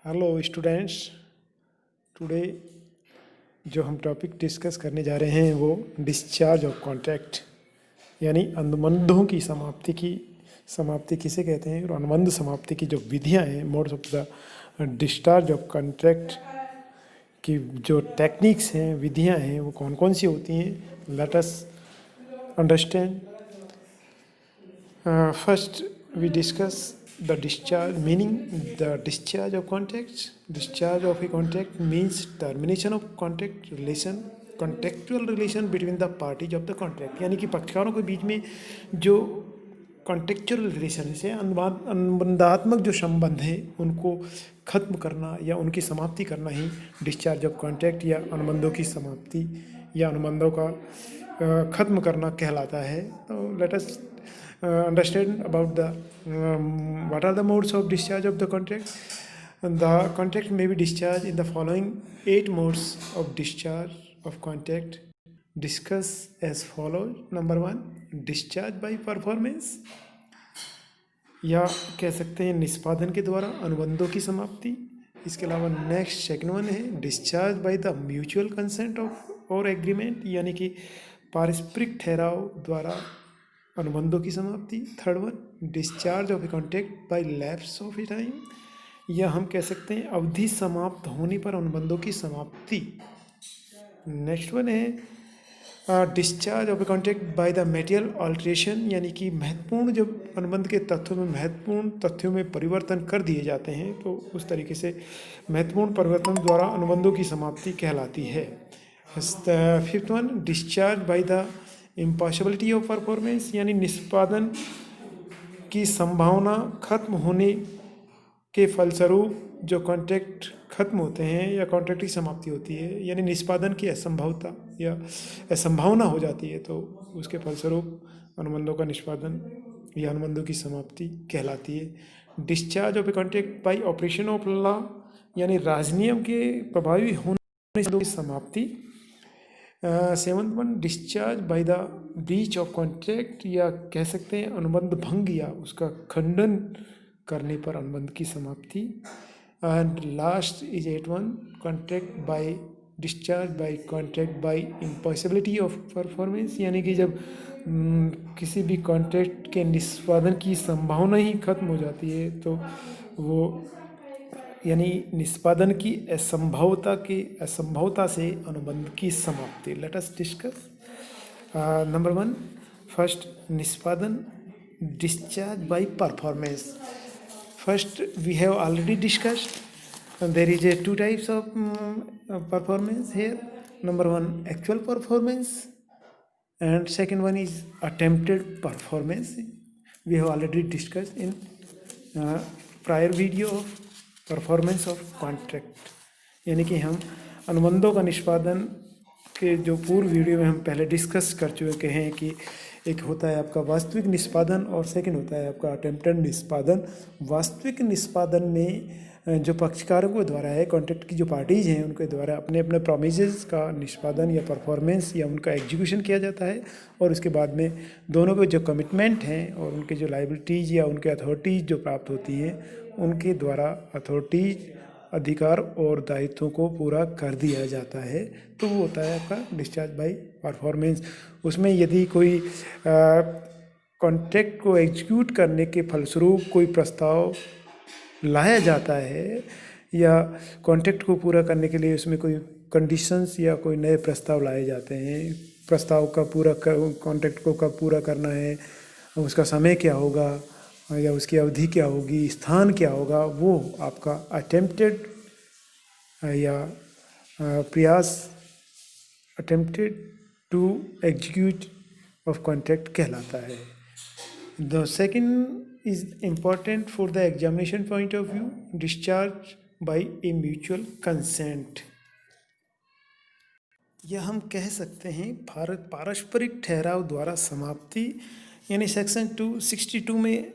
Hello students. Today जो हम topic discuss करने जा रहे हैं वो डिस्चार्ज ऑफ कॉन्ट्रैक्ट यानी अनुबंधों की समाप्ति किसे कहते हैं और अनुबंध समाप्ति की जो विधियां हैं, modes of the discharge of contract की जो टेक्निक्स हैं, विधियां हैं, वो कौन कौन सी होती हैं। Let us understand. First, we discuss the discharge, meaning the discharge of contracts. Discharge of a contract means termination of contractual relation between the parties of the contract. यानी कि पक्षकारों के बीच में जो कॉन्ट्रेक्चुअल रिलेशन है, अनुबंधात्मक जो संबंध है, उनको खत्म करना या उनकी समाप्ति करना ही डिस्चार्ज ऑफ कॉन्ट्रैक्ट या अनुबंधों की समाप्ति या अनुबंधों का खत्म करना कहलाता है। तो let us understand about the what are the modes of discharge of the contract. The contract may be discharged in the following 8 modes of discharge of contract. Discuss as follows. Number 1, discharge by performance, या कह सकते हैं निष्पादन के द्वारा अनुबंधों की समाप्ति। इसके अलावा नेक्स्ट सेकंड वन है discharge by the mutual consent of और एग्रीमेंट, यानी कि पारस्परिक ठहराव द्वारा अनुबंधों की समाप्ति। Third one discharge of a contract by lapse of A time, या हम कह सकते हैं अवधि समाप्त होने पर अनुबंधों की समाप्ति। नेक्स्ट वन है discharge of a contract by the material alteration, यानी कि महत्वपूर्ण जब अनुबंध के तथ्यों में महत्वपूर्ण तथ्यों में परिवर्तन कर दिए जाते हैं तो उस तरीके से महत्वपूर्ण परिवर्तन द्वारा अनुबंधों की समाप्ति कहलाती है। Fifth one discharge by the impossibility of performance, यानी निष्पादन की संभावना खत्म होने के फलस्वरूप जो कॉन्ट्रैक्ट खत्म होते हैं या कॉन्ट्रैक्ट की समाप्ति होती है, यानी निष्पादन की असंभवता या असंभावना हो जाती है, तो उसके फलस्वरूप अनुबंधों का निष्पादन या अनुबंधों की समाप्ति कहलाती है। Discharge of a contract by operation of law, यानी राजनियम के प्रभावी होने की समाप्ति। Seventh one discharge by the breach of contract, या कह सकते हैं अनुबंध भंग या उसका खंडन करने पर अनुबंध की समाप्ति। And last is at one contract by discharge by contract by impossibility of performance, यानी कि जब किसी भी कॉन्ट्रैक्ट के निष्पादन की संभावना ही खत्म हो जाती है तो वो यानी निष्पादन की असंभवता से अनुबंध की समाप्ति। Let us discuss. Number one, first निष्पादन discharge by performance. First we have already discussed there is a 2 types of performance here. Number one actual performance and second one is attempted performance. We have already discussed in prior video of performance of contract, यानी कि हम अनुबंधों का निष्पादन के जो पूर्व video में हम पहले डिस्कस कर चुके हैं कि एक होता है आपका वास्तविक निष्पादन और सेकंड होता है आपका अटेम्प्टेड निष्पादन। वास्तविक निष्पादन में जो पक्षकारों के द्वारा है, कॉन्ट्रैक्ट की जो पार्टीज हैं उनके द्वारा अपने अपने प्रोमिसेस का निष्पादन या परफॉर्मेंस या उनका एग्जीक्यूशन किया जाता है, और उसके बाद में दोनों के जो कमिटमेंट हैं और उनके जो लायबिलिटीज़ या उनके अथॉरिटीज़ जो प्राप्त होती है उनके द्वारा अथॉरिटीज अधिकार और दायित्वों को पूरा कर दिया जाता है, तो वो होता है आपका डिस्चार्ज बाय परफॉर्मेंस। उसमें यदि कोई कॉन्ट्रैक्ट को एग्जीक्यूट करने के फलस्वरूप कोई प्रस्ताव लाया जाता है या कॉन्ट्रैक्ट को पूरा करने के लिए उसमें कोई कंडीशंस या कोई नए प्रस्ताव लाए जाते हैं, प्रस्ताव का पूरा कॉन्ट्रैक्ट को कब पूरा करना है, उसका समय क्या होगा या उसकी अवधि क्या होगी, स्थान क्या होगा, वो आपका अटेम्प्टेड या प्रयास attempted to execute of contract कहलाता है। The second is important for the examination point of view, discharge by a mutual consent, या हम कह सकते हैं पारस्परिक ठहराव द्वारा समाप्ति, यानी सेक्शन 262 में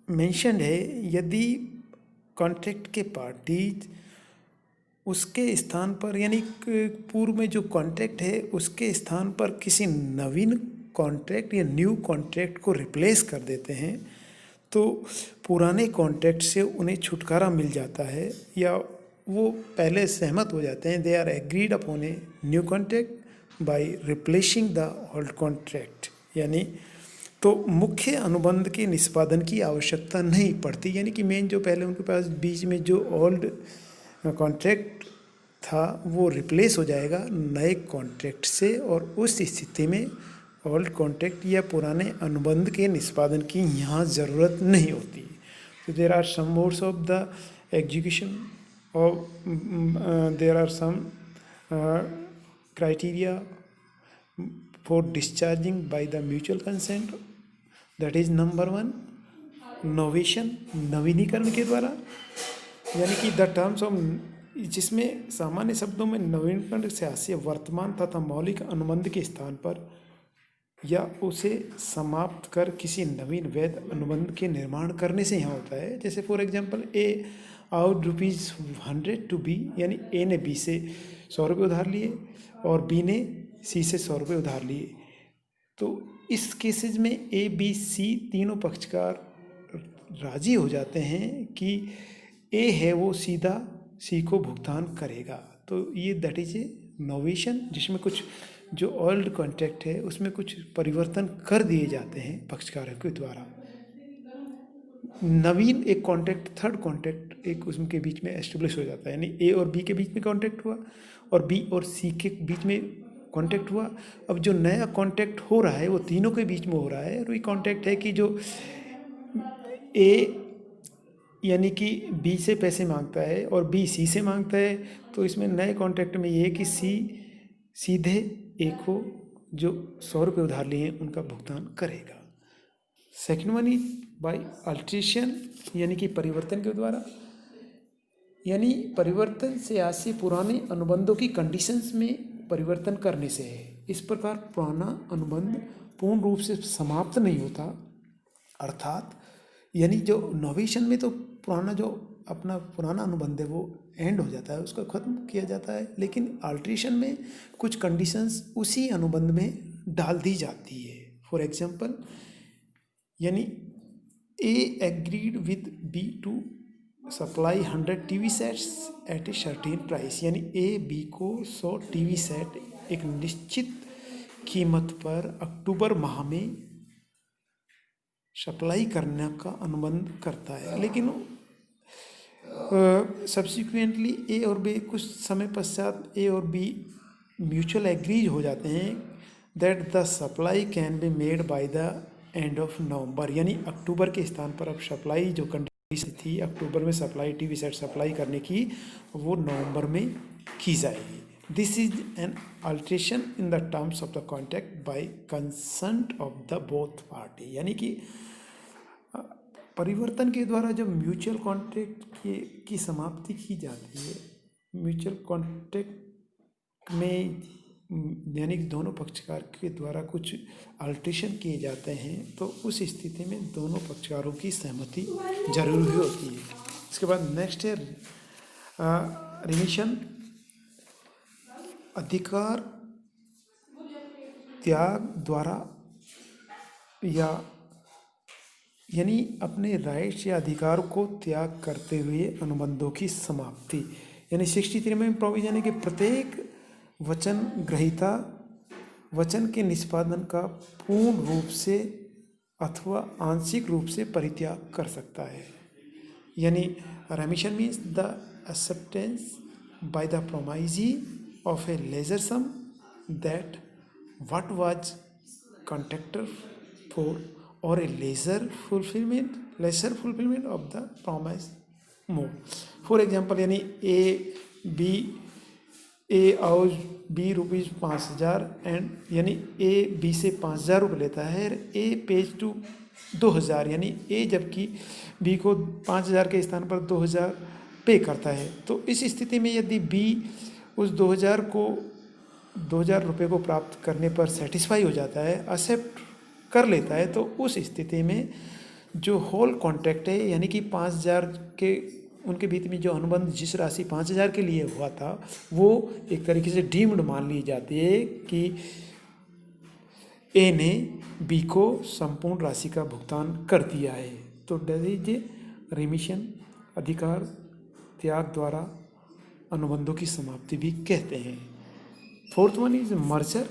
मेंशन्ड है यदि कॉन्ट्रैक्ट के पार्टीज उसके स्थान पर, यानी पूर्व में जो कॉन्ट्रैक्ट है उसके स्थान पर किसी नवीन कॉन्ट्रैक्ट या न्यू कॉन्ट्रैक्ट को रिप्लेस कर देते हैं तो पुराने कॉन्ट्रैक्ट से उन्हें छुटकारा मिल जाता है या वो पहले सहमत हो जाते हैं। They are agreed upon a new contract by replacing the old contract, यानी तो मुख्य अनुबंध के निष्पादन की आवश्यकता नहीं पड़ती, यानी कि मेन जो पहले उनके पास बीच में जो ओल्ड कॉन्ट्रैक्ट था वो रिप्लेस हो जाएगा नए कॉन्ट्रैक्ट से, और उस स्थिति में ओल्ड कॉन्ट्रैक्ट या पुराने अनुबंध के निष्पादन की यहाँ ज़रूरत नहीं होती। तो there are some modes of the execution और there are some criteria for discharging by the mutual consent, that is number 1 novation, नवीनीकरण के द्वारा, यानी कि द टर्म्स ऑफ, जिसमें सामान्य शब्दों में नवीनीकरण से हास्य वर्तमान तथा मौलिक अनुबंध के स्थान पर या उसे समाप्त कर किसी नवीन वैध अनुबंध के निर्माण करने से यहाँ होता है। जैसे for example A out ₹100 to B, यानी ए ने बी से 100 रुपये उधार लिए और बी ने सी से 100 रुपये उधार लिए। तो इस केसेज में ए बी सी तीनों पक्षकार राजी हो जाते हैं कि ए है वो सीधा सी को भुगतान करेगा। तो ये दैट इज ए नोवेशन, जिसमें कुछ जो ओल्ड कॉन्ट्रैक्ट है उसमें कुछ परिवर्तन कर दिए जाते हैं पक्षकारों के द्वारा। नवीन एक कॉन्ट्रैक्ट, थर्ड कॉन्ट्रैक्ट एक उसके बीच में एस्टेब्लिश हो जाता है, यानी ए और बी के बीच में कॉन्ट्रैक्ट हुआ और बी और सी के बीच में कॉन्ट्रैक्ट हुआ। अब जो नया कॉन्ट्रैक्ट हो रहा है वो तीनों के बीच में हो रहा है, और ये कॉन्ट्रैक्ट है कि जो ए यानी कि बी से पैसे मांगता है और बी सी से मांगता है। तो इसमें नए कॉन्ट्रैक्ट में ये है कि सी सीधे ए को जो 100 रुपये उधार लिए हैं उनका भुगतान करेगा। Second one is by alteration, यानी कि परिवर्तन के द्वारा, यानी परिवर्तन से आज से पुराने अनुबंधों की कंडीशंस में परिवर्तन करने से है। इस प्रकार पुराना अनुबंध पूर्ण रूप से समाप्त नहीं होता, अर्थात यानी जो नोवेशन में तो पुराना जो अपना पुराना अनुबंध है वो एंड हो जाता है, उसको ख़त्म किया जाता है, लेकिन अल्ट्रेशन में कुछ कंडीशंस उसी अनुबंध में डाल दी जाती है। फॉर एग्जांपल, यानी A agreed with B to supply 100 TV sets at a certain price, यानी ए बी को 100 टीवी सेट एक निश्चित कीमत पर अक्टूबर माह में सप्लाई करने का अनुबंध करता है। लेकिन सब्सिक्वेंटली ए और बी कुछ समय पश्चात ए और बी म्यूचुअल एग्रीज हो जाते हैं that the supply can be made by the end of November, यानी अक्टूबर के स्थान पर अब सप्लाई जो कंडीशन थी अक्टूबर में सप्लाई टीवी सेट सप्लाई करने की, वो नवंबर में की जाएगी। This is an alteration in the terms of the contract by consent of the both party, यानी कि परिवर्तन के द्वारा जब म्यूचुअल कॉन्ट्रैक्ट की समाप्ति की जाती है, म्यूचुअल कॉन्ट्रैक्ट में यानी कि दोनों पक्षकार के द्वारा कुछ अल्ट्रेशन किए जाते हैं, तो उस स्थिति में दोनों पक्षकारों की सहमति जरूरी होती है। इसके बाद नेक्स्ट है रिमिशन, अधिकार त्याग द्वारा या यानी अपने राइट्स या अधिकार को त्याग करते हुए अनुबंधों की समाप्ति, यानी 63 में प्रोविजन है कि प्रत्येक वचन ग्रहीता वचन के निष्पादन का पूर्ण रूप से अथवा आंशिक रूप से परित्याग कर सकता है। यानी remission means the acceptance by the promisee of a lesser sum that what was contractor for or a lesser fulfilment of the promise more. For example, यानी ए और बी ₹5,000 एंड यानी ए बी से 5,000 रुपये लेता है, ए page to 2,000, यानी ए जबकि B को 5,000 के स्थान पर 2,000 पे करता है। तो इस स्थिति में यदि बी उस 2,000 रुपये को प्राप्त करने पर सेटिस्फाई हो जाता है, एक्सेप्ट कर लेता है, तो उस स्थिति में जो होल कॉन्ट्रैक्ट है यानी कि 5,000 के उनके बीच में जो अनुबंध जिस राशि 5,000 के लिए हुआ था वो एक तरीके से डीम्ड मान ली जाती है कि ए ने बी को संपूर्ण राशि का भुगतान कर दिया है। तो दैट इज ए रिमिशन, अधिकार त्याग द्वारा अनुबंधों की समाप्ति भी कहते हैं। Fourth one is merger